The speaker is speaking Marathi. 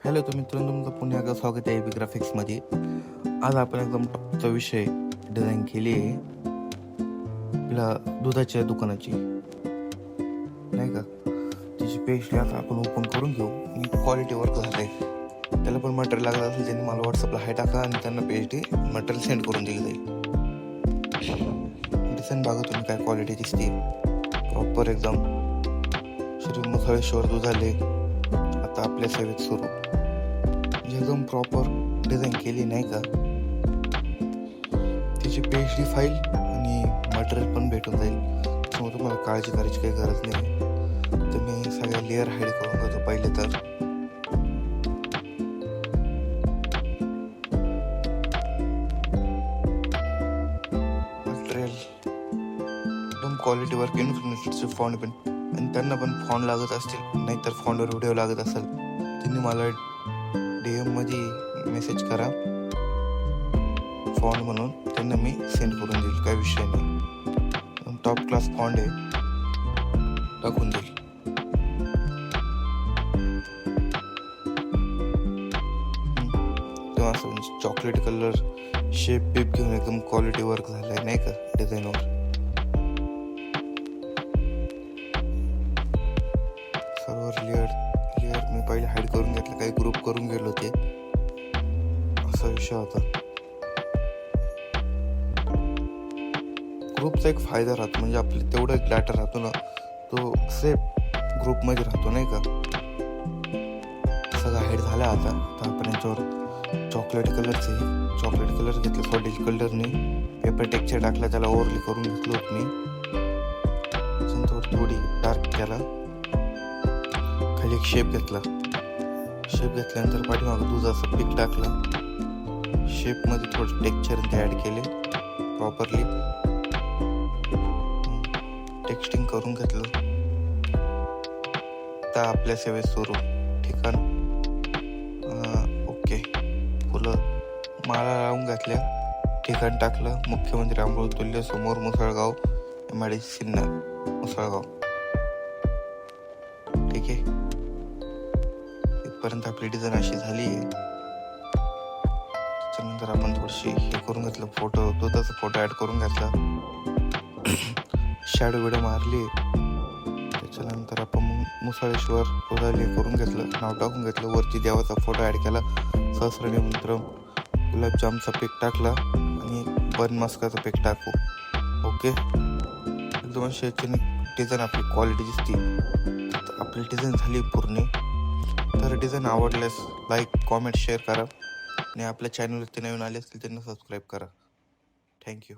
हॅलो तर मित्रांनो, तुमचं पुन्हा एकदा स्वागत आहे ग्राफिक्समध्ये. आज आपण एकदम टॉपचा विषय डिझाईन केली आहे आपल्या दुधाच्या दुकानाची, नाही का. तिची पेस्ट्री आता आपण ओपन करून घेऊ. नीट क्वालिटी वर्क झालं आहे. त्याला पण मटेरियल लागलं असेल त्यांनी मला व्हॉट्सअपला हाय टाका आणि त्यांना पेस्ट्री मटेरियल सेंड करून दिली जाईल. डिझाईन बघा तुम्ही काय क्वालिटी दिसते. प्रॉपर एकदम श्री मुसळेश्वर दुधाले आता आपल्या सेवेत सुरू. एकदम प्रॉपर डिझाईन केली, नाही का. त्याची पेस्ट्री फाईल आणि मटेरियल पण भेटून जाईल, त्यामुळे तुम्हाला काळजी करायची काही गरज नाही. तर मी सगळ्या लेअर हाईड करून घेतो पहिले. तर मटेरियल एकदम क्वालिटी वर्क इन्फिनिटीचे फॉन्ट पण, आणि त्यांना पण फॉन्ट लागत असतील, नाहीतर फॉन्टवर व्हिडिओ लागत असेल त्यांनी मला DM मध्ये मेसेज करा फॉन्ट म्हणून, त्यांना मी सेंड करून देईल, काही विषय नाही. टॉप क्लास फॉन्ट आहे, टाकून देईल. तेव्हा असं चॉकलेट कलर शेप पेप घेऊन एकदम क्वालिटी वर्क झालाय, नाही का, डिझाईनवर. सर्व लेअर मी पहिले हाईड करून घेतलं, काही ग्रुप करून गेलो होते, असा विषय होता. ग्रुपचा एक फायदा राहतो, म्हणजे आपले तेवढा एक डाटा राहतो ना, तो सेफ ग्रुपमध्ये राहतो, नाही का. सगळं हाईड झाला. आता आपण याच्यावर चॉकलेट कलर घेतलं, सॉलिड कलरने पेपर टेक्स्चर टाकला, त्याला ओव्हरले करून घेतलं होतं मी. थोडी डार्क केला, खाली एक शेप घेतल्यानंतर पाठीमागं दुधाचं पीक टाकलं. शेपमध्ये थोडं टेक्स्चर ते ॲड केले, प्रॉपरली टेक्स्टिंग करून घेतलं. तर आपल्या सेवेत सुरू. ठिकाण ओके, फुलं माळा लावून घातल्या, ठिकाण टाकलं, मुख्यमंत्री अमृततुल्य समोर मुसळगाव, MIDC सिन्नर मुसळगाव. ठीक आहे, इथपर्यंत आपली डिझाईन अशी झाली आहे. त्याच्यानंतर आपण थोडीशी हे करून घेतलं, दुधाचा फोटो ॲड करून घेतला, शॅडो विडो मारली. त्याच्यानंतर आपण मुसळेश्वर दुधाले करून घेतलं, नाव टाकून घेतलं, वरती देवाचा फोटो ॲड केला, सहस्रली मंत्र, गुलाबजामचा पीक टाकला आणि बन मस्काचा पीक टाकू. ओके, एकदम अशी डिझाईन आपली क्वालिटी दिसते. आपली डिझाईन झाली पूर्ण. तर डिझाईन आवडल्यास लाईक, कॉमेंट, शेअर करा आणि आपल्या चॅनलवरती नवीन आले असतील त्यांना सबस्क्राईब करा. थँक्यू.